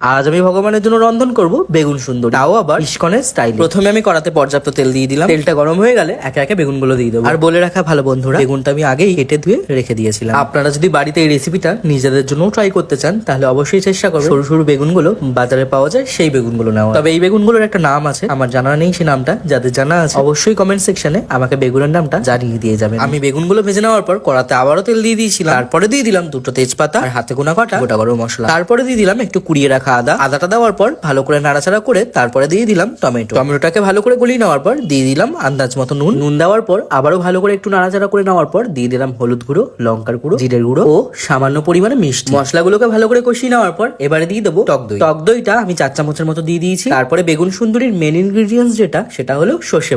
আজ আমি ভগবানের জন্য রন্ধন করব বেগুন সুন্দরী, তাও আবার ইস্কনের স্টাইল। প্রথমে আমি কড়াতে পর্যাপ্ত তেল দিয়ে দিলাম। তেলটা গরম হয়ে গেলে একে একে বেগুনগুলো দিয়ে দেবো। আর বলে রাখা ভালো বন্ধুরা, বেগুনটা আমি আগেই কেটে ধুয়ে রেখে দিয়েছিলাম। আপনারা যদি বাড়িতে এই রেসিপিটা নিজেদের জন্য ট্রাই করতে চান তাহলে অবশ্যই চেষ্টা করবেন সরু সরু বেগুনগুলো বাজারে পাওয়া যায় সেই বেগুনগুলো নেওয়া। তবে এই বেগুনগুলোর একটা নাম আছে, আমার জানা নেই সে নামটা। যাদের জানা আছে অবশ্যই কমেন্ট সেকশনে আমাকে বেগুনের নামটা জানিয়ে দিয়ে যাবেন। আমি বেগুনগুলো ভেজে নেওয়ার পর কড়াতে আবারও তেল দিয়ে দিয়েছিলাম। তারপরে দিয়ে দিলাম দুটো তেজপাতা আর হাতে গোনা কটা গোটা গরম মশলা। তারপরে দিয়ে দিলাম একটু কুড়িয়ে রাখা আদাটা দেওয়ার পর ভালো করে নাড়াচাড়া করে তারপরে দিয়ে দিলাম টমেটোটাকে ভালো করে গলিয়ে নেওয়ার পর দিয়ে দিলাম আন্দাজ মতো নুন দেওয়ার পর আবারও ভালো করে একটু নাড়াচাড়া করে নেওয়ার পর দিয়ে দিলাম হলুদ গুঁড়ো, লঙ্কার গুঁড়ো, জিরের গুঁড়ো ও সামান্য পরিমাণে মিষ্টি। মশলাগুলোকে ভালো করে কষিয়ে নেওয়ার পর এবারে দিয়ে দেবো টক দইটা আমি 4 চামচের মতো দিয়ে দিয়েছি। তারপরে বেগুন সুন্দরীর মেন ইনগ্রিডিয়েন্টস সেটা হলো সর্ষে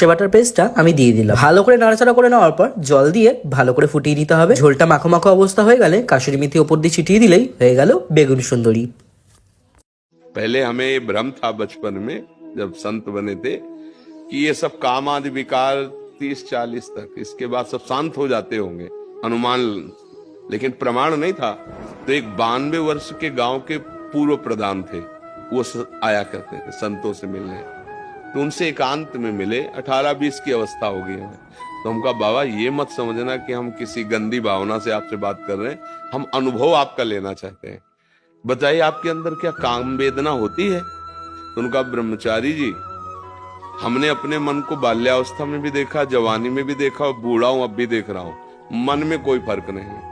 বাটার পেস্টটা আমি দিয়ে দিলাম। ভালো করে নাড়াচাড়া করে নেওয়ার পর জল দিয়ে ভালো করে ফুটিয়ে নিতে হবে। ঝোলটা মাখো মাখো অবস্থা হয়ে গেলে কাসুরি মেথি ওপর দিয়ে ছিটিয়ে দিলেই হয়ে গেল বেগুন সুন্দরী। पहले हमें ये भ्रम था बचपन में जब संत बने थे कि ये सब काम आदि विकार 30-40 तक, इसके बाद सब शांत हो जाते होंगे, अनुमान। लेकिन प्रमाण नहीं था। तो एक 92 वर्ष के गांव के पूर्व प्रधान थे, वो आया करते थे संतों से मिलने। तो उनसे एकांत में मिले, 18-20 की अवस्था हो गई हमें। तो हम कहा बाबा ये मत समझना कि हम किसी गंदी भावना से आपसे बात कर रहे हैं, हम अनुभव आपका लेना चाहते हैं। बताइए आपके अंदर क्या काम वेदना होती है? तो उनका ब्रह्मचारी जी, हमने अपने मन को बाल्यावस्था में भी देखा, जवानी में भी देखा और बूढ़ा हूं अब भी देख रहा हूं, मन में कोई फर्क नहीं है।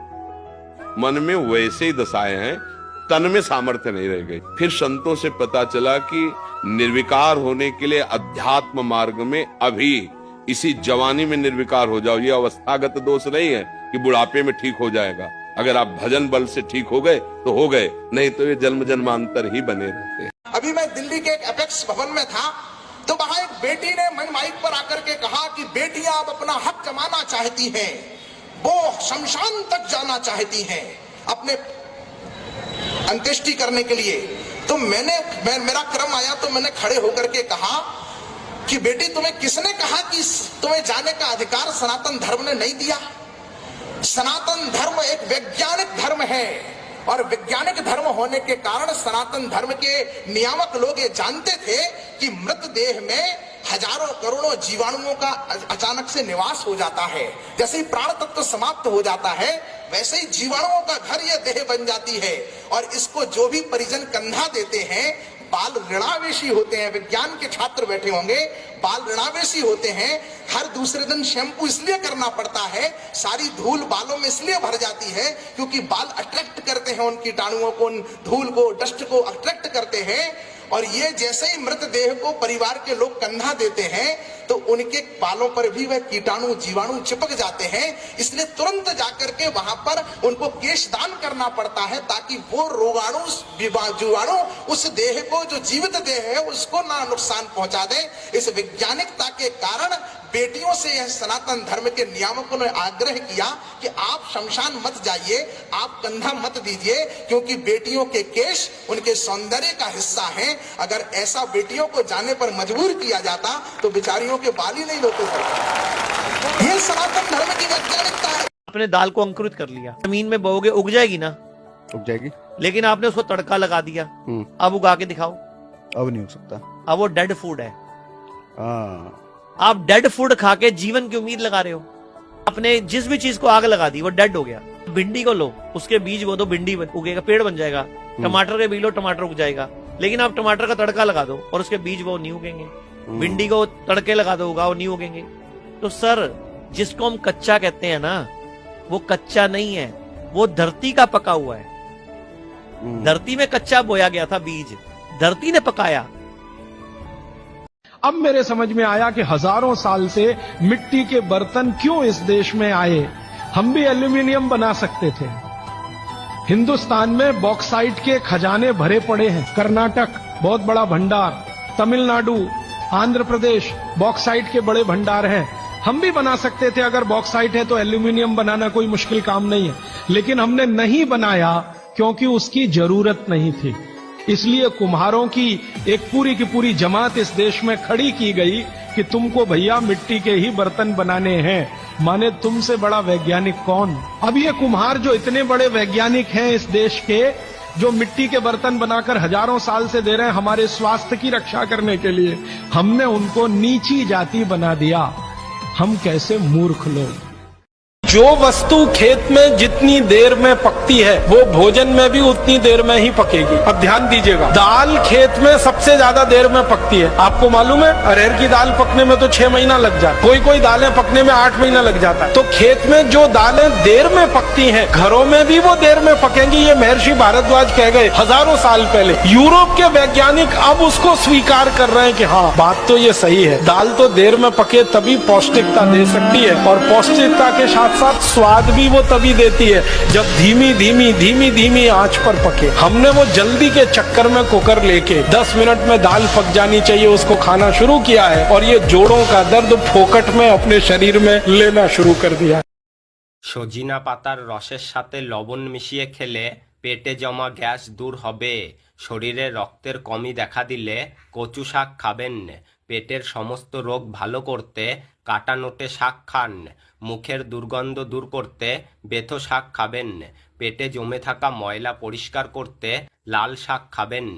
मन में वैसे ही दशाएं हैं, तन में सामर्थ्य नहीं रह गई। फिर संतों से पता चला कि निर्विकार होने के लिए अध्यात्म मार्ग में अभी इसी जवानी में निर्विकार हो जाओ। ये अवस्थागत दोष नहीं है कि बुढ़ापे में ठीक हो जाएगा। अगर आप भजन बल से ठीक हो गए तो हो गए, नहीं तो ये जन्म जन्मांतर ही बने रहते हैं। अभी मैं दिल्ली के एक एपेक्स भवन में था, तो वहां एक बेटी ने मन माइक पर आकर के कहा कि बेटियां अब अपना हक जमाना चाहती हैं, वो शमशान तक जाना चाहती हैं अपने अंत्येष्टि करने के लिए। तो मेरा क्रम आया तो मैंने खड़े होकर के कहा कि बेटी तुम्हें किसने कहा कि तुम्हें जाने का अधिकार सनातन धर्म ने नहीं दिया? सनातन धर्म एक वैज्ञानिक धर्म है और वैज्ञानिक धर्म होने के कारण सनातन धर्म के नियामक लोग ये जानते थे कि मृतदेह में हजारों करोड़ों जीवाणुओं का अचानक से निवास हो जाता है। जैसे ही प्राण तत्व समाप्त हो जाता है वैसे ही जीवाणुओं का घर यह देह बन जाती है। और इसको जो भी परिजन कंधा देते हैं बाल ऋणावेशी होते हैं। विज्ञान के छात्र बैठे होंगे, बाल ऋणावेशी होते हैं। हर दूसरे दिन शैम्पू इसलिए करना पड़ता है, सारी धूल बालों में इसलिए भर जाती है क्योंकि बाल अट्रैक्ट करते हैं उन कीटाणुओं को, उन धूल को, डस्ट को अट्रैक्ट करते हैं। और ये जैसे ही मृतदेह को परिवार के लोग कंधा देते हैं तो उनके बालों पर भी वह कीटाणु जीवाणु चिपक जाते हैं। इसलिए तुरंत जाकर के वहां पर उनको केश दान करना पड़ता है ताकि वो रोगाणु जीवाणु उस देह को, जो जीवित देह है, उसको ना नुकसान पहुंचा दे। इस वैज्ञानिकता के कारण बेटियों से यह सनातन धर्म के नियामकों ने आग्रह किया कि आप शमशान मत जाइए, आप कंधा मत दीजिए, क्योंकि बेटियों के केश उनके सौंदर्य का हिस्सा हैं। अगर ऐसा बेटियों को जाने पर मजबूर किया जाता तो बेचारियों के बाल ही नहीं होते। ये सनातन धर्म की वैज्ञानिकता है। आपने दाल को अंकुरित कर लिया, जमीन में बोओगे उग जाएगी ना? उग जाएगी। लेकिन आपने उसको तड़का लगा दिया, अब उगा के दिखाओ। अब नहीं हो सकता। अब वो डेड फूड है। आप डेड फूड खा के जीवन की उम्मीद लगा रहे हो। आपने जिस भी चीज को आग लगा दी वो डेड हो गया। भिंडी को लो, उसके बीज वो दो, भिंडी उगेगा, पेड़ बन जाएगा। टमाटर के बीज लो, टमाटर उग जाएगा। लेकिन आप टमाटर का तड़का लगा दो और उसके बीज वो नहीं उगेंगे। भिंडी को तड़के लगा दो, उगाओ, नहीं उगेंगे। तो सर, जिसको हम कच्चा कहते हैं ना, वो कच्चा नहीं है, वो धरती का पका हुआ है। धरती में कच्चा बोया गया था बीज, धरती ने पकाया। अब मेरे समझ में आया कि हजारों साल से मिट्टी के बर्तन क्यों इस देश में आए। हम भी एल्यूमिनियम बना सकते थे। हिंदुस्तान में बॉक्साइट के खजाने भरे पड़े हैं। कर्नाटक बहुत बड़ा भंडार, तमिलनाडु, आंध्र प्रदेश बॉक्साइट के बड़े भंडार हैं। हम भी बना सकते थे। अगर बॉक्साइट है तो एल्यूमिनियम बनाना कोई मुश्किल काम नहीं है, लेकिन हमने नहीं बनाया क्योंकि उसकी जरूरत नहीं थी। इसलिए कुम्हारों की एक पूरी की पूरी जमात इस देश में खड़ी की गई कि तुमको भैया मिट्टी के ही बर्तन बनाने हैं। माने तुमसे बड़ा वैज्ञानिक कौन? अब ये कुम्हार जो इतने बड़े वैज्ञानिक हैं इस देश के, जो मिट्टी के बर्तन बनाकर हजारों साल से दे रहे हैं हमारे स्वास्थ्य की रक्षा करने के लिए, हमने उनको नीची जाति बना दिया। हम कैसे मूर्ख लोग। जो वस्तु खेत में जितनी देर में पकती है वो भोजन में भी उतनी देर में ही पकेगी। अब ध्यान दीजिएगा, दाल खेत में सबसे ज्यादा देर में पकती है। आपको मालूम है, अरहर की दाल पकने में तो 6 महीना लग जाता है, कोई दालें पकने में 8 महीना लग जाता है। तो खेत में जो दालें देर में पकती हैं, घरों में भी वो देर में पकेंगी। ये महर्षि भारद्वाज कह गए हजारों साल पहले। यूरोप के वैज्ञानिक अब उसको स्वीकार कर रहे हैं कि हाँ, बात तो ये सही है, दाल तो देर में पके तभी पौष्टिकता दे सकती है, और पौष्टिकता के साथ स्वाद भी वो तभी देती है जब धीमी धीमी आंच पर पके। हमने वो जल्दी के चक्कर में कुकर लेके 10 मिनट में दाल पक जानी चाहिए उसको खाना शुरू किया है, और ये जोड़ों का दर्द फोकट में अपने शरीर में लेना शुरू कर दिया। সজিনা পাতার রসের সাথে লবণ মিশিয়ে খেলে পেটে জমা গ্যাস দূর হবে। শরীরে রক্তের কমি দেখা দিলে কচু শাক খাবেন। পেটের সমস্ত রোগ ভালো করতে কাটা নোটে শাক খান। মুখের দুর্গন্ধ দূর করতে বেথো শাক খাবেন। পেটে জমে থাকা ময়লা পরিষ্কার করতে লাল শাক খাবেন।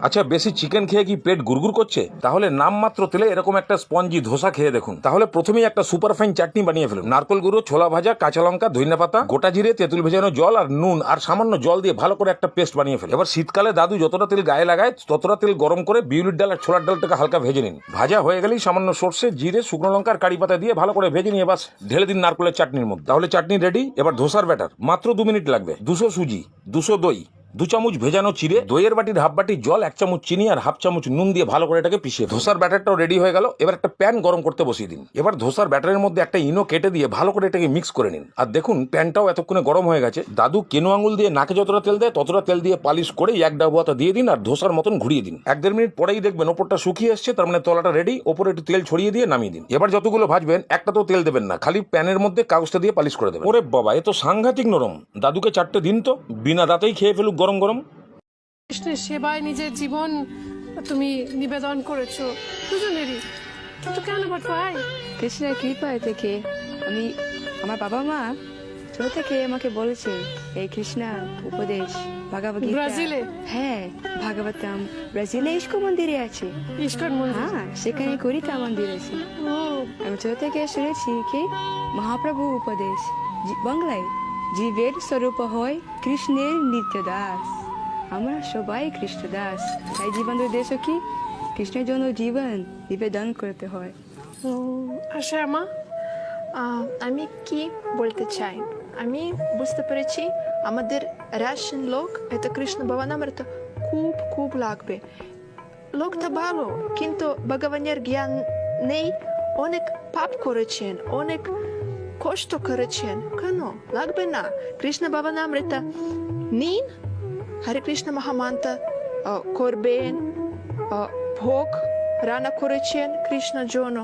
আচ্ছা, বেশি চিকেন খেয়ে কি পেট গুড়গুড় করছে? তাহলে নামমাত্র তেলে এরকম একটা স্পঞ্জি ধোসা খেয়ে দেখুন। তাহলে প্রথমেই একটা সুপার ফাইন চাটনি বানিয়ে ফেলুন। নারকেল গুঁড়ো, ছোলা ভাজা, কাঁচা লঙ্কা, ধনিয়া পাতা, গোটা জিরে, তেঁতুল ভেজানো জল আর নুন আর সামান্য জল দিয়ে ভালো করে একটা পেস্ট বানিয়ে ফেলুন। এবার শীতকালে দাদু যতটা তেল গায়ে লাগায় ততটা তেল গরম করে বিউলির ডাল আর ছোলার ডালটাকে হালকা ভেজে নিন। ভাজা হয়ে গেলেই সামান্য সর্ষে, জিরে, শুকনো লঙ্কা আর কারি পাতা দিয়ে ভালো করে ভেজে নিয়ে বাস ঢেলে দিন নারকেলের চাটনির মধ্যে। তাহলে চাটনি রেডি। এবার ধোসার ব্যাটার মাত্র 2 মিনিট লাগবে। 200 সুজি, 200 দই, 2 চামচ ভেজানো চিড়ে, দইয়ের বাটির হাফ বাটি জল, 1 চামচ চিনি আর হাফ চামচ নুন দিয়ে ভালো করে এটাকে পিষিয়ে ধোসার ব্যাটারটাও রেডি হয়ে গেল। এবার একটা প্যান গরম করতে বসিয়ে দিন। এবার ধোসার ব্যাটারের মধ্যে একটা ইনো কেটে দিয়ে ভালো করে এটাকে মিক্স করে নিন। আর দেখুন প্যানটাও এতক্ষণে গরম হয়ে গেছে। দাদু কেনো আঙুল দিয়ে নাকে যতটা তেল দেয় ততটা তেল দিয়ে পালিশ করে এক ডাবুয়াটা দিয়ে দিন আর ধোসার মতন ঘুরিয়ে দিন। 1-1.5 মিনিট পরেই দেখবেন ওপরটা শুকিয়ে এসছে, তার মানে তলাটা রেডি। ওপরে একটু তেল ছড়িয়ে দিয়ে নামিয়ে দিন। এবার যতগুলো ভাজবেন একটা তো তেল দেবেন না, খালি প্যানের মধ্যে কাগজটা দিয়ে পালিশ করে দেবেন। ওরে বাবা, এ তো সাংঘাতিক নরম। দাদুকে 4টে দিন তো, বিনা দাঁতেই খেয়ে ফেলুক গরম গরম। কৃষ্ণের সেবায় নিজের জীবন তুমি নিবেদন করেছো দুজনেরই, কিন্তু কেন ভাই? কৃষ্ণের কৃপায় থেকে আমি, আমার বাবা মা ছোট থেকে আমাকে বলেছে এই কৃষ্ণার উপদেশ ভগবদ্গীতা। ব্রাজিলে? হ্যাঁ, ভাগবতম ব্রাজিলে ইস্কন মন্দিরে আছে। ইস্কন মন্দির? হ্যাঁ, সেখানে করিতা মন্দির আছে। আমি ছোট থেকে শুনেছি কি মহাপ্রভু উপদেশ বাংলায় জীবের স্বরূপ হয় কৃষ্ণের নিত্য দাস। আমরা সবাই কৃষ্ণ দাস, তাই জীবন উদ্দেশ্য কি কৃষ্ণের জন্য জীবন নিবেদন করতে হয়। আর শ্যামা? আমি কি বলতে চাই, আমি বুঝতে পেরেছি আমাদের রাশিয়ান লোক এটা কৃষ্ণ ভবনামৃত খুব খুব লাগবে। লোকটা ভালো, কিন্তু ভগবানের জ্ঞান নেই, অনেক পাপ করেছেন, অনেক কষ্ট করেছেন, কেন লাগবে না? কৃষ্ণ ভবনামৃত নিন, হরে কৃষ্ণ মহামন্ত্র করবেন, ভোগ রান্না করেছেন কৃষ্ণের জন্য,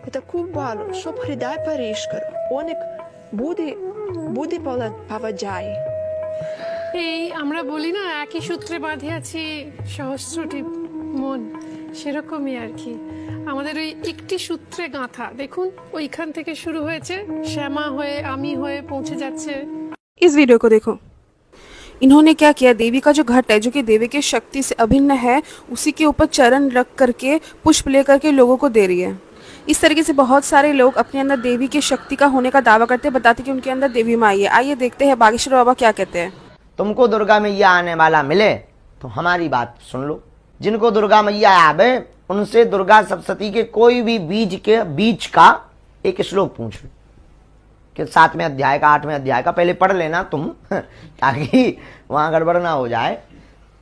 এটা খুব ভালো। সব হৃদয় পরিষ্কার, অনেক বুদ্ধি পাওয়া যায়। এই আমরা বলি না একই সূত্রে বাঁধে আছি সহস্রটি মন, সেরকমই আর কি। আমাদের ওই একটি সূত্রে গাঁথা, দেখুন ওইখান থেকে শুরু হয়েছে, শ্যামা হয়ে আমি হয়ে পৌঁছে যাচ্ছে। इस वीडियो को देखो। इन्होंने क्या किया, देवी का जो घट है जो कि देवी की शक्ति से अभिन्न है, उसी के ऊपर चरण रख करके पुष्प लेकर के लोगों को दे रही है। इस तरीके से बहुत सारे लोग अपने अंदर देवी की शक्ति का होने का दावा करते हैं, बताते कि उनके अंदर देवी माँ आई है। आइए देखते हैं बागेश्वर बाबा क्या कहते हैं। तुमको दुर्गा मैया आने वाला मिले तो हमारी बात सुन लो। जिनको दुर्गा मैया आवे उनसे दुर्गा सप्तशती के कोई भी बीज का एक श्लोक पूछ लो कि 7वें अध्याय का 8वें अध्याय का पहले पढ़ लेना तुम, ताकि वहां गड़बड़ ना हो जाए।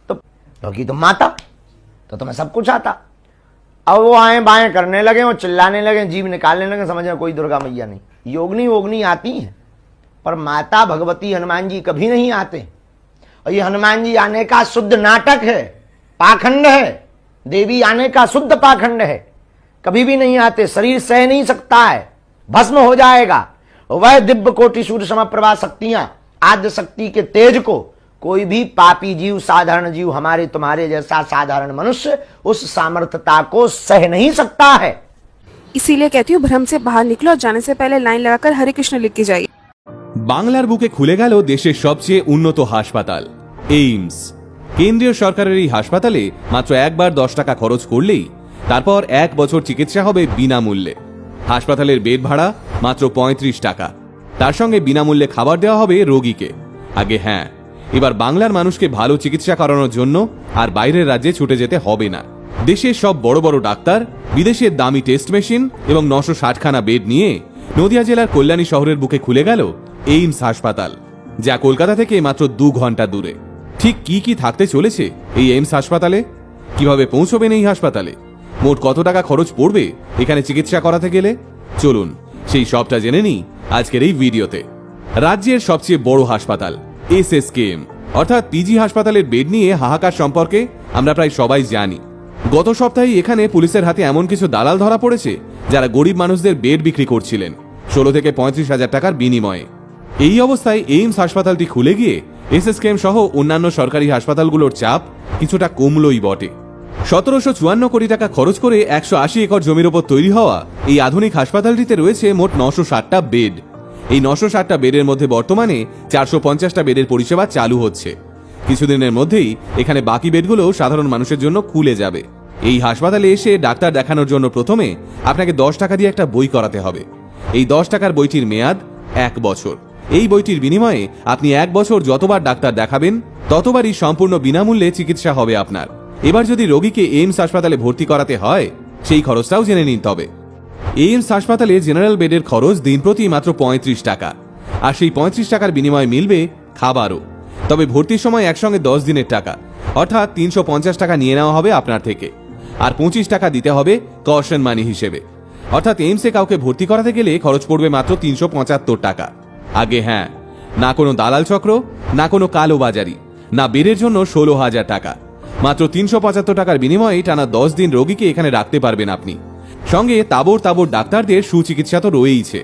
तो क्योंकि तुम माता तो तुम्हें सब कुछ आता। अब वो आए बाएं करने लगे, वो चिल्लाने लगे, जीभ निकालने लगे, समझना कोई दुर्गा मैया नहीं। योगनी वोगनी आती है, पर माता भगवती हनुमान जी कभी नहीं आते। और ये हनुमान जी आने का शुद्ध नाटक है, पाखंड है। देवी आने का शुद्ध पाखंड है, कभी भी नहीं आते। शरीर सह नहीं सकता है, भस्म हो जाएगा। वह दिव्य कोटि सूर्य समप्रभा शक्तियां, आद्य शक्ति के तेज को कोई भी पापी जीव, साधारण जीव, हमारे तुम्हारे जैसा साधारण मनुष्य उस सामर्थ्यता को सह नहीं सकता है। इसीलिए कहती हूँ भ्रम से बाहर निकलो और जाने से पहले लाइन लगाकर हरे कृष्ण लिख के जाइए। বাংলার বুকে খুলে গেল দেশের সবচেয়ে উন্নত হাসপাতাল এইমস। কেন্দ্রীয় সরকারের এই হাসপাতালে মাত্র একবার 10 টাকা খরচ করলেই তারপর 1 বছর চিকিৎসা হবে বিনামূল্যে। হাসপাতালের বেড ভাড়া মাত্র 35 টাকা, তার সঙ্গে বিনামূল্যে খাবার দেওয়া হবে রোগীকে। আগে হ্যাঁ, এবার বাংলার মানুষকে ভালো চিকিৎসা করানোর জন্য আর বাইরের রাজ্যে ছুটে যেতে হবে না। দেশের সব বড় বড় ডাক্তার, বিদেশের দামি টেস্ট মেশিন এবং 960খানা বেড নিয়ে নদিয়া জেলার কল্যাণী শহরের বুকে খুলে গেল এইমস হাসপাতাল, যা কলকাতা থেকে মাত্র 2 ঘন্টা দূরে। ঠিক কি কি থাকতে চলেছে এই এইমস হাসপাতালে, কিভাবে পৌঁছবেন এই হাসপাতালে, মোট কত টাকা খরচ পড়বে এখানে চিকিৎসা করাতে গেলে, চলুন সেই সবটা জেনে নিই আজকের এই ভিডিওতে। রাজ্যের সবচেয়ে বড় হাসপাতাল এসএসকেএম অর্থাৎ পিজি হাসপাতালের বেড নিয়ে হাহাকার সম্পর্কে আমরা প্রায় সবাই জানি। গত সপ্তাহে এখানে পুলিশের হাতে এমন কিছু দালাল ধরা পড়েছে যারা গরিব মানুষদের বেড বিক্রি করছিলেন 16 থেকে 35,000 টাকার বিনিময়ে। এই অবস্থায় এইমস হাসপাতালটি খুলে গিয়ে এসএসকেএম সহ অন্যান্য সরকারি হাসপাতালগুলোর চাপ কিছুটা কমলই বটে। 1754 কোটি টাকা খরচ করে 180 একর জমির ওপর তৈরি হওয়া এই আধুনিক হাসপাতালটিতে রয়েছে মোট 960টা বেড। এই 960টা বেডের মধ্যে বর্তমানে 450টা বেডের পরিষেবা চালু হচ্ছে। কিছুদিনের মধ্যেই এখানে বাকি বেডগুলো সাধারণ মানুষের জন্য খুলে যাবে। এই হাসপাতালে এসে ডাক্তার দেখানোর জন্য প্রথমে আপনাকে 10 টাকা দিয়ে একটা বই করাতে হবে। এই 10 টাকার বইটির মেয়াদ 1 বছর। এই বইটির বিনিময়ে আপনি 1 বছর যতবার ডাক্তার দেখাবেন ততবারই সম্পূর্ণ বিনামূল্যে চিকিৎসা হবে আপনার। এবার যদি রোগীকে এইমস হাসপাতালে ভর্তি করাতে হয় সেই খরচটাও জেনে নিন। তবে এইমস হাসপাতালে জেনারেল বেডের খরচ দিন প্রতি মাত্র 35 টাকা, আর সেই 35 টাকার বিনিময়ে মিলবে খাবারও। তবে ভর্তির সময় একসঙ্গে 10 দিনের টাকা অর্থাৎ 350 টাকা নিয়ে নেওয়া হবে আপনার থেকে, আর 25 টাকা দিতে হবে কশন মানি হিসেবে। অর্থাৎ এইমসে কাউকে ভর্তি করাতে গেলে খরচ পড়বে মাত্র 375 টাকা। আগে হ্যাঁ, না কোনো দালাল চক্র, না কোনো কালো বাজারি, না বেডের জন্য 16,000 টাকা। মাত্র 375 টাকার বিনিময়ে টানা 10 দিন রোগীকে এখানে রাখতে পারবেন আপনি। সঙ্গে তাবড় তাবড় ডাক্তারদের সুচিকিৎসা তো রয়েইছে।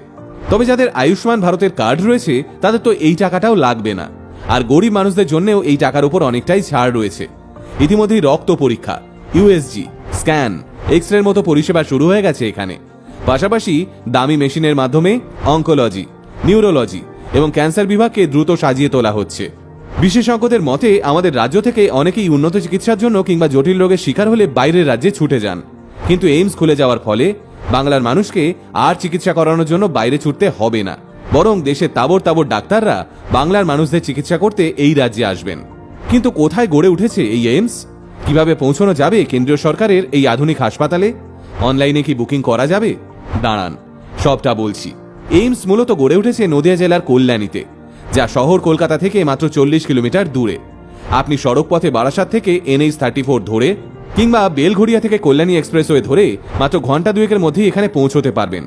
তবে যাদের আয়ুষ্মান ভারতের কার্ড রয়েছে তাদের তো এই টাকাটাও লাগবে না, আর গরিব মানুষদের জন্যও এই টাকার উপর অনেকটাই ছাড় রয়েছে। ইতিমধ্যেই রক্ত পরীক্ষা, ইউএসজি, স্ক্যান, এক্সরের মতো পরিষেবা শুরু হয়ে গেছে এখানে। পাশাপাশি দামি মেশিনের মাধ্যমে অঙ্কোলজি, নিউরোলজি এবং ক্যান্সার বিভাগকে দ্রুত সাজিয়ে তোলা হচ্ছে। বিশেষজ্ঞদের মতে আমাদের রাজ্য থেকে অনেকেই উন্নত চিকিৎসার জন্য কিংবা জটিল রোগের শিকার হলে বাইরের রাজ্যে ছুটে যান, কিন্তু এইমস খুলে যাওয়ার ফলে বাংলার মানুষকে আর চিকিৎসা করানোর জন্য বাইরে ছুটতে হবে না, বরং দেশের তাবড় তাবড় ডাক্তাররা বাংলার মানুষদের চিকিৎসা করতে এই রাজ্যে আসবেন। কিন্তু কোথায় গড়ে উঠেছে এই এইমস, কিভাবে পৌঁছানো যাবে কেন্দ্রীয় সরকারের এই আধুনিক হাসপাতালে, অনলাইনে কি বুকিং করা যাবে, দাঁড়ান সবটা বলছি। এইমস মূলত গড়ে উঠেছে নদিয়া জেলার কল্যাণীতে, যা শহর কলকাতা থেকে মাত্র 40 কিলোমিটার দূরে। আপনি সড়ক পথে বারাসাত থেকে NH-34 ধরে কিংবা বেলঘড়িয়া থেকে কল্যাণী এক্সপ্রেসওয়ে ধরে মাত্র ঘন্টা 2-এর মধ্যেই এখানে পৌঁছতে পারবেন।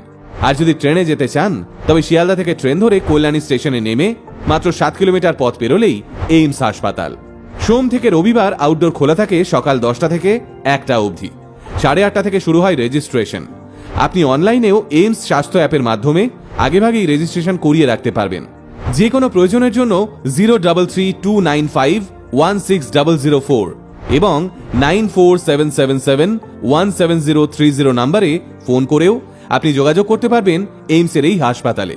আর যদি ট্রেনে যেতে চান তবে শিয়ালদা থেকে ট্রেন ধরে কল্যাণী স্টেশনে নেমে মাত্র 7 কিলোমিটার পথ পেরোলেই এইমস হাসপাতাল। সোম থেকে রবিবার আউটডোর খোলা থাকে সকাল 10টা থেকে 1টা অবধি। 8:30 থেকে শুরু হয় রেজিস্ট্রেশন। আপনি অনলাইনেও এইমস স্বাস্থ্য অ্যাপের মাধ্যমে আগেভাগেই রেজিস্ট্রেশন করিয়ে রাখতে পারবেন। যে কোনো প্রয়োজনের জন্য 0332951600 এবং 9477717030 নম্বরে ফোন করেও আপনি যোগাযোগ করতে পারবেন এইমসের এই হাসপাতালে।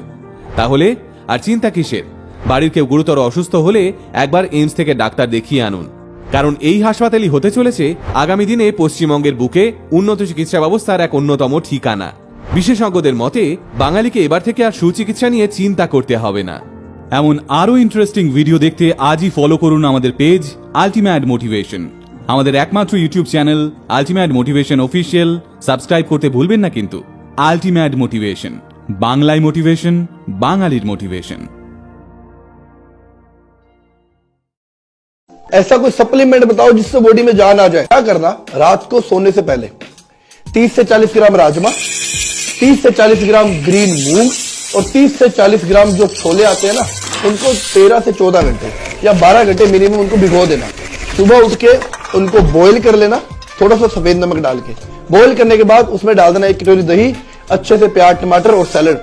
তাহলে আর চিন্তা কিসের, বাড়ির কেউ গুরুতর অসুস্থ হলে একবার এইমস থেকে ডাক্তার দেখিয়ে আনুন, কারণ এই হাসপাতালই হতে চলেছে আগামী দিনে পশ্চিমবঙ্গের বুকে উন্নত চিকিৎসা ব্যবস্থার এক অন্যতম ঠিকানা। বিশেষজ্ঞদের মতে বাঙালিকে এবার থেকে আর সুচিকিৎসা নিয়ে চিন্তা করতে হবে না। এমন আরো ইন্টারেস্টিং ভিডিও দেখতে আজই ফলো করুন আমাদের পেজ আল্টিমেট মোটিভেশন। আমাদের একমাত্র YouTube channel ultimate motivation official subscribe করতে ভুলবেন না কিন্তু। আল্টিমেট মোটিভেশন, বাংলায় মোটিভেশন, বাঙালির মোটিভেশন। ऐसा कोई सप्लीमेंट बताओ जिससे बॉडी में जान आ जाए। क्या करना, रात को सोने से पहले 30 से 40 ग्राम राजमा, 30 से 40 ग्राम ग्रीन मूंग और 30 से 40 ग्राम जो छोले आते हैं ना, उनको 13 से 14 घंटे या 12 घंटे मिनिमम उनको भिगो देना। सुबह उठ के उनको बॉईल कर लेना, थोड़ा सा सफेद नमक डाल के। बॉईल करने के बाद उसमें डाल देना 1 कटोरी दही, अच्छे से प्याज टमाटर और सैलड।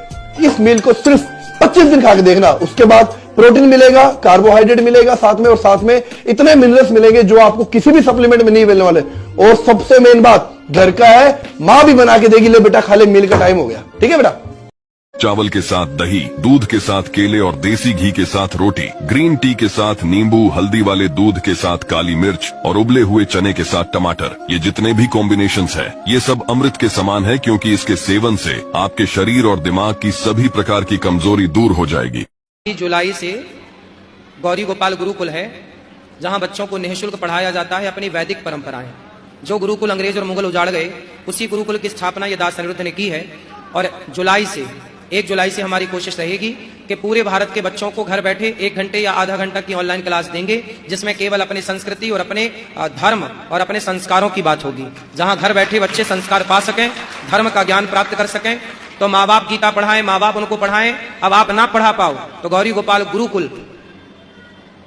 इस मील को सिर्फ 25 दिन खा के देखना। उसके बाद प्रोटीन मिलेगा, कार्बोहाइड्रेट मिलेगा साथ में, और साथ में इतने मिनरल्स मिलेंगे जो आपको किसी भी सप्लीमेंट में नहीं मिलने वाले। और सबसे मेन बात, घर का है, माँ भी बना के देगी, ले बेटा खा ले, मील का टाइम हो गया, ठीक है बेटा। चावल के साथ दही, दूध के साथ केले और देसी घी के साथ रोटी, ग्रीन टी के साथ नींबू, हल्दी वाले दूध के साथ काली मिर्च और उबले हुए चने के साथ टमाटर, ये जितने भी कॉम्बिनेशंस है ये सब अमृत के समान है, क्योंकि इसके सेवन से आपके शरीर और दिमाग की सभी प्रकार की कमजोरी दूर हो जाएगी। जुलाई से गौरी गोपाल गुरुकुल है, जहां बच्चों को निःशुल्क पढ़ाया जाता है अपनी वैदिक परंपराएं। जो गुरुकुल अंग्रेज और मुगल उजाड़ गए, उसी गुरुकुल की स्थापना ये दास अनिरुद्ध ने की है। और 1 जुलाई से हमारी कोशिश रहेगी कि पूरे भारत के बच्चों को घर बैठे 1 घंटे या आधा घंटा की ऑनलाइन क्लास देंगे, जिसमें केवल अपनी संस्कृति और अपने धर्म और अपने संस्कारों की बात होगी। जहां घर बैठे बच्चे संस्कार पा सकें, धर्म का ज्ञान प्राप्त कर सकें। तो माँ बाप गीता पढ़ाएं, माँ बाप उनको पढ़ाएं। अब आप ना पढ़ा पाओ तो गौरी गोपाल गुरुकुल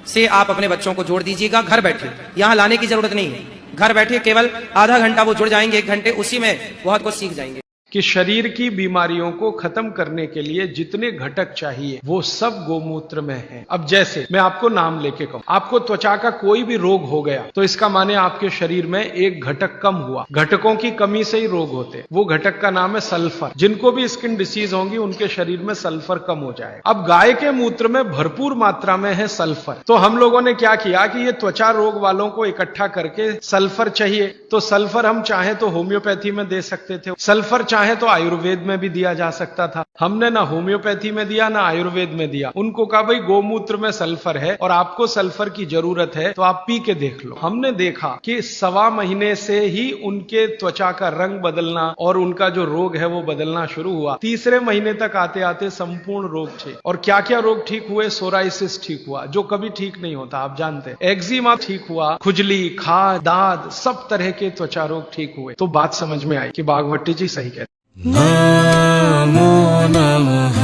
से आप अपने बच्चों को जोड़ दीजिएगा घर बैठे। यहाँ लाने की जरूरत नहीं है, घर बैठे केवल आधा घंटा वो जुड़ जाएंगे, 1 घंटे, उसी में बहुत कुछ सीख जाएंगे। कि शरीर की बीमारियों को खत्म करने के लिए जितने घटक चाहिए वो सब गोमूत्र में है। अब जैसे मैं आपको नाम लेके कहूं, आपको त्वचा का कोई भी रोग हो गया तो इसका माने आपके शरीर में एक घटक कम हुआ। घटकों की कमी से ही रोग होते, वो घटक का नाम है सल्फर। जिनको भी स्किन डिसीज होंगी उनके शरीर में सल्फर कम हो जाए। अब गाय के मूत्र में भरपूर मात्रा में है सल्फर, तो हम लोगों ने क्या किया कि ये त्वचा रोग वालों को इकट्ठा करके सल्फर चाहिए तो सल्फर हम चाहे तो होम्योपैथी में दे सकते थे, सल्फर चाहे तो आयुर्वेद में भी दिया जा सकता था। हमने ना होम्योपैथी में दिया ना आयुर्वेद में दिया। उनको कहा भाई गोमूत्र में सल्फर है और आपको सल्फर की जरूरत है तो आप पी के देख लो। हमने देखा कि 1.25 महीने से ही उनके त्वचा का रंग बदलना और उनका जो रोग है वो बदलना शुरू हुआ। 3रे महीने तक आते आते संपूर्ण रोग ठीक। और क्या क्या रोग ठीक हुए? सोराइसिस ठीक हुआ, जो कभी ठीक नहीं होता, आप जानते हैं। एक्जिमा ठीक हुआ, खुजली, खाज, दाद, सब तरह के त्वचा रोग ठीक हुए। तो बात समझ में आई कि बागवती जी सही कहते। नमो नमः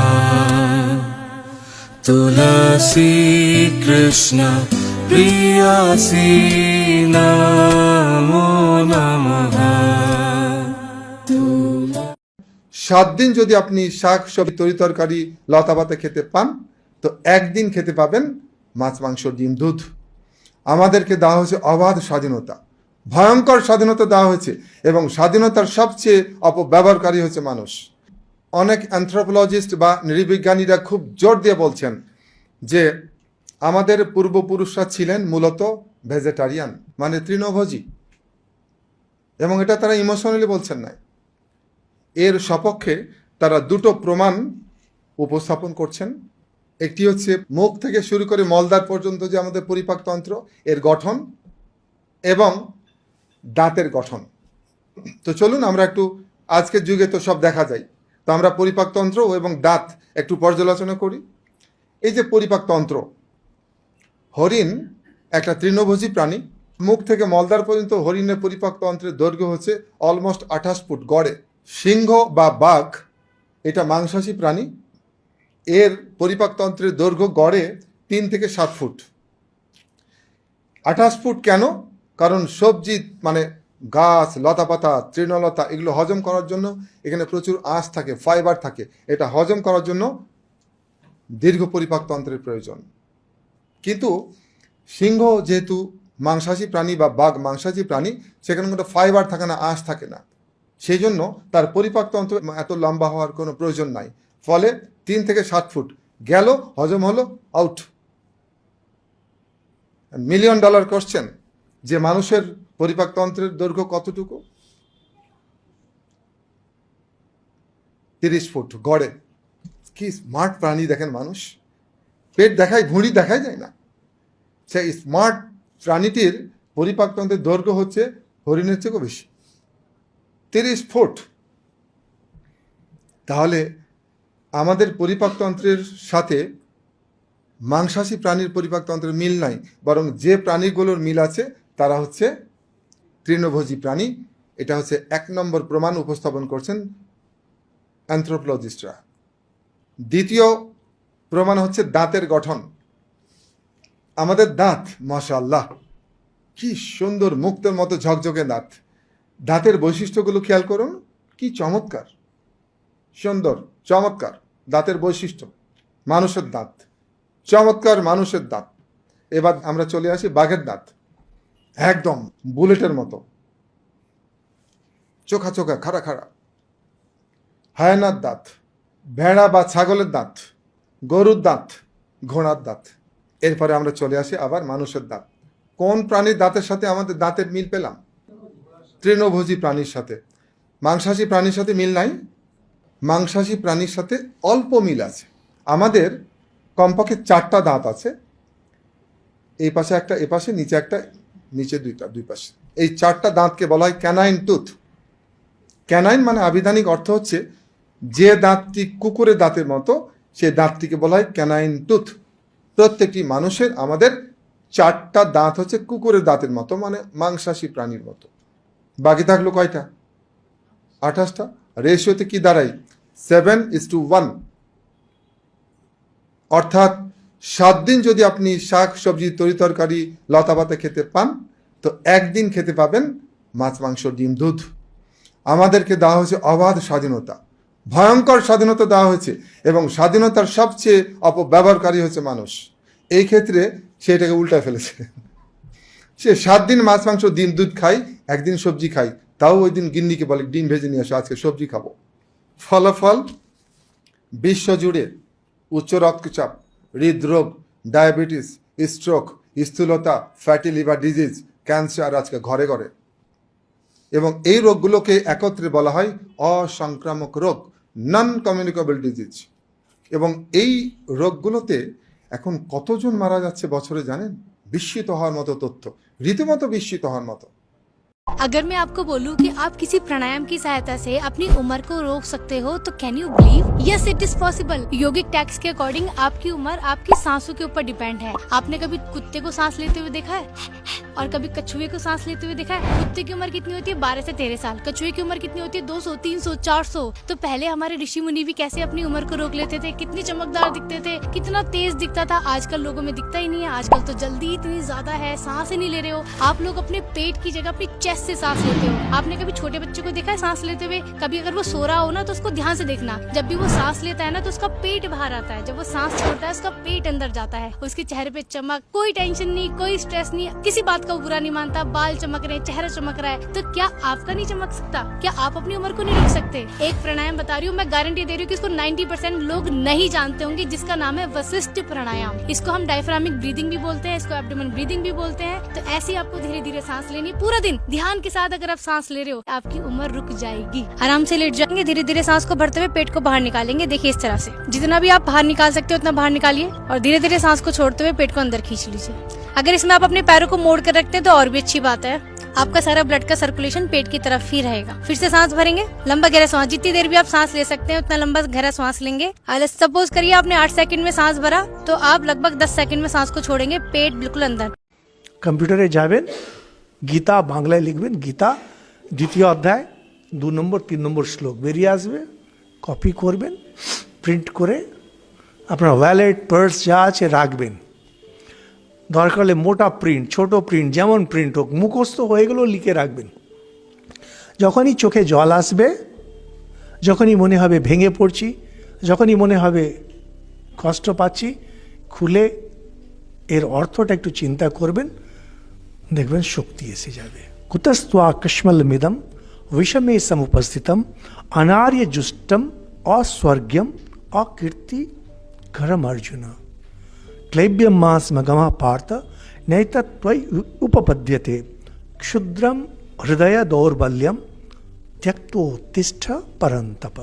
तुलसी कृष्ण प्रियासी नमो नमः। 7 দিন যদি আপনি শাক সবজি তরি তরকারি লতা পাতা খেতে পান তো 1 দিন খেতে পাবেন মাছ মাংস ডিম দুধ। আমাদেরকে দেওয়া হয়েছে অবাধ স্বাধীনতা, ভয়ঙ্কর স্বাধীনতা দেওয়া হয়েছে এবং স্বাধীনতার সবচেয়ে অপব্যবহারকারী হচ্ছে মানুষ। অনেক অ্যানথ্রোপোলজিস্ট বা নৃবিজ্ঞানীরা খুব জোর দিয়ে বলছেন যে আমাদের পূর্বপুরুষরা ছিলেন মূলত ভেজিটেরিয়ান, মানে তৃণভোজী, এবং এটা তারা ইমোশনালি বলছেন না। এর সপক্ষে তারা 2টো প্রমাণ উপস্থাপন করছেন। একটি হচ্ছে মুখ থেকে শুরু করে মলদ্বার পর্যন্ত যে আমাদের পরিপাকতন্ত্র, এর গঠন এবং দাঁতের গঠন। তো চলুন আমরা একটু, আজকের যুগে তো সব দেখা যায়, তো আমরা পরিপাকতন্ত্র এবং দাঁত একটু পর্যালোচনা করি। এই যে পরিপাকতন্ত্র, হরিণ একটা তৃণভোজী প্রাণী। মুখ থেকে মলদ্বার পর্যন্ত হরিণের পরিপাকতন্ত্রের দৈর্ঘ্য হচ্ছে অলমোস্ট 28 ফুট গড়ে। সিংহ বা বাঘ এটা মাংসাশী প্রাণী, এর পরিপাকতন্ত্রের দৈর্ঘ্য গড়ে 3 থেকে 7 ফুট। 28 ফুট কেন? কারণ সবজি মানে গাছ, লতাপাতা, তৃণলতা এগুলো হজম করার জন্য এখানে প্রচুর আঁশ থাকে, ফাইবার থাকে। এটা হজম করার জন্য দীর্ঘ পরিপাকতন্ত্রের প্রয়োজন। কিন্তু সিংহ যেহেতু মাংসাশী প্রাণী বা বাঘ মাংসাশী প্রাণী, সেখানে কোনো ফাইবার থাকে না, আঁশ থাকে না, সেই জন্য তার পরিপাকতন্ত্র এত লম্বা হওয়ার কোনো প্রয়োজন নাই। ফলে 3 থেকে 7 ফুট গেল, হজম হলো, আউট। $1,000,000 কোশ্চেন যে মানুষের পরিপাকতন্ত্রের দৈর্ঘ্য কতটুকু? 30 ফুট গড়ে। কি স্মার্ট প্রাণী দেখেন মানুষ, পেট দেখায়, ভুঁড়ি দেখায় যায় না। সেই স্মার্ট প্রাণীটির পরিপাকতন্ত্রের দৈর্ঘ্য হচ্ছে হরিণের চেয়েও বেশি, 30 ফুট। তাহলে আমাদের পরিপাকতন্ত্রের সাথে মাংসাশী প্রাণীর পরিপাকতন্ত্রের মিল নাই, বরং যে প্রাণীগুলোর মিল আছে তারা হচ্ছে তৃণভোজী প্রাণী। এটা হচ্ছে 1 নম্বর প্রমাণ উপস্থাপন করছেন অ্যানথ্রোপোলজিস্টরা। দ্বিতীয় প্রমাণ হচ্ছে দাঁতের গঠন। আমাদের দাঁত মাশাআল্লাহ কি সুন্দর, মুক্তের মতো ঝকঝকে দাঁত। দাঁতের বৈশিষ্ট্যগুলো খেয়াল করুন, কি চমৎকার, সুন্দর, চমৎকার দাঁতের বৈশিষ্ট্য। মানুষের দাঁত চমৎকার, মানুষের দাঁত। এবার আমরা চলে আসি বাঘের দাঁত, একদম বুলেটের মতো, চোখা চোখা, খাড়া খাড়া। হায়ানার দাঁত ভেড়া বা ছাগলের দাঁত, গরুর দাঁত, ঘোড়ার দাঁত। এরপরে আমরা চলে আসি আবার মানুষের দাঁত। কোন প্রাণীর দাঁতের সাথে আমাদের দাঁতের মিল পেলাম? তৃণভোজী প্রাণীর সাথে। মাংসাশী প্রাণীর সাথে মিল নাই। মাংসাশী প্রাণীর সাথে অল্প মিল আছে। আমাদের কমপক্ষে 4টা দাঁত আছে, এই পাশে একটা, এ পাশে, নিচে একটা, নিচে দুই পাশে। এই 4টা দাঁতকে বলা হয় ক্যানাইন টুথ। ক্যানাইন মানে আবিধানিক অর্থ হচ্ছে যে দাঁতটি কুকুরের দাঁতের মতো, সেই দাঁতটিকে বলা হয় ক্যানাইন টুথ। প্রত্যেকটি মানুষের আমাদের 4টা দাঁত হচ্ছে কুকুরের দাঁতের মতো, মানে মাংসাশী প্রাণীর মতো। বাকি থাকলো কয়টা? 28টা। রেশিওতে কি দাঁড়ায়? 7:1। অর্থাৎ 7 দিন যদি আপনি শাক সবজি তরি তরকারি লতা পাতা খেতে পান, তো 1 দিন খেতে পাবেন মাছ মাংস ডিম দুধ। আমাদেরকে দেওয়া হয়েছে অবাধ স্বাধীনতা, ভয়ঙ্কর স্বাধীনতা দেওয়া হয়েছে, এবং স্বাধীনতার সবচেয়ে অপব্যবহারকারী হচ্ছে মানুষ। এই ক্ষেত্রে সেটাকে উল্টায় ফেলেছে। সে 7 দিন মাছ মাংস ডিম দুধ খাই, 1 দিন সবজি খাই, তাও ওই দিন গিন্নিকে বলে ডিম ভেজে নিয়ে আসো, আজকে সবজি খাবো। ফলাফল বিশ্বজুড়ে উচ্চ রক্তচাপ, হৃদরোগ, ডায়াবেটিস, স্ট্রোক, স্থূলতা, ফ্যাটি লিভার ডিজিজ, ক্যান্সার আজকে ঘরে ঘরে। এবং এই রোগগুলোকে একত্রে বলা হয় অসংক্রামক রোগ, নন কমিউনিকেবল ডিজিজ। এবং এই রোগগুলোতে এখন কতজন মারা যাচ্ছে বছরে জানেন? বিস্মিত হওয়ার মতো তথ্য, রীতিমতো বিস্মিত হওয়ার মতো। अगर मैं आपको बोलूं कि आप किसी प्राणायाम की सहायता से अपनी उम्र को रोक सकते हो, तो can you believe? Yes, it is possible. Yogic tax के अकॉर्डिंग आपकी उम्र आपकी सांसों के ऊपर डिपेंड है। आपने कभी कुत्ते को सांस लेते हुए देखा है और कभी कछुए को सांस लेते हुए देखा है? कुत्ते की उम्र कितनी होती है? 12 से 13 साल। कछुए की उम्र कितनी होती है? 200, 300, 400। तो पहले हमारे ऋषि मुनि भी कैसे अपनी उम्र को रोक लेते थे? कितनी चमकदार दिखते थे, कितना तेज दिखता था। आजकल लोगों में दिखता ही नहीं है। आजकल तो जल्दी इतनी ज्यादा है, सांस ही नहीं ले रहे हो। आप लोग अपने पेट की जगह अपनी चेस्ट से सांस लेते हो। आपने कभी छोटे बच्चे को देखा है सांस लेते हुए? कभी अगर वो सो रहा हो ना, तो उसको ध्यान से देखना। जब भी वो सांस लेता है ना, तो उसका पेट बाहर आता है। जब वो सांस छोड़ता है, उसका पेट अंदर जाता है। उसके चेहरे पे चमक, कोई टेंशन नहीं, कोई स्ट्रेस नहीं, किसी बात का वो बुरा नहीं मानता। बाल चमक रहे, चेहरा चमक रहा है, तो क्या आपका नहीं चमक सकता? क्या आप अपनी उम्र को नहीं रोक सकते? एक प्राणायाम बता रही हूँ, मैं गारंटी दे रही हूँ कि इसको 90% लोग नहीं जानते होंगे, जिसका नाम है वशिष्ठ प्राणायाम। इसको हम डायफ्रामिक ब्रीदिंग भी बोलते हैं, इसको एब्डोमेन ब्रीदिंग भी बोलते हैं। तो ऐसे आपको धीरे धीरे सांस लेनी, पूरा दिन ध्यान के साथ अगर आप सांस ले रहे हो, आपकी उम्र रुक जाएगी। आराम से लेट जाएंगे, धीरे धीरे सांस को भरते हुए पेट को बाहर निकालेंगे। देखिए इस तरह से, जितना भी आप बाहर निकाल सकते हो उतना बाहर निकालिए, और धीरे धीरे सांस को छोड़ते हुए पेट को अंदर खींच लीजिए। अगर इसमें आप अपने पैरों को मोड़ कर रखते हैं तो और भी अच्छी बात है। आपका सारा ब्लड का सर्कुलेशन पेट की तरफ ही रहेगा। फिर से सांस भरेंगे, लंबा गहरा सांस, जितनी देर भी आप सांस ले सकते हैं उतना लंबा गहरा सांस लेंगे। सपोज करिए आपने 8 सेकंड में सांस भरा, तो आप लगभग 10 सेकंड में सांस को छोड़ेंगे, पेट बिल्कुल अंदर। কম্পিউটারে যাবেন, গীতা বাংলায় লিখবেন, গীতা 2য় অধ্যায় 2 নম্বর 3 নম্বর শ্লোক বেরিয়ে আসবে। কপি করবেন, প্রিন্ট করে আপনার ওয়ালেট, পার্স যা আছে রাখবেন। দরকার হলে মোটা প্রিন্ট, ছোট প্রিন্ট, যেমন প্রিন্ট হোক, মুখস্থ হয়ে গেলেও লিখে রাখবেন। যখনই চোখে জল আসবে, যখনই মনে হবে ভেঙে পড়ছি, যখনই মনে হবে কষ্ট পাচ্ছি, খুলে এর অর্থটা একটু চিন্তা করবেন, দেখবেন শক্তি এসে যাবে। কুতস্ত্বা কশ্মলমিদম विषमे समुपस्थितम अनार्य जुष्टम अस्वर्ग्यम अकीर्ति करम अर्जुन क्लैब्यम मास मगमा पार्थ नैतत्वै उपपद्यते क्षुद्रम हृदय दौर्बल्यम त्यक्तोत्तिष्ठ परन्तप।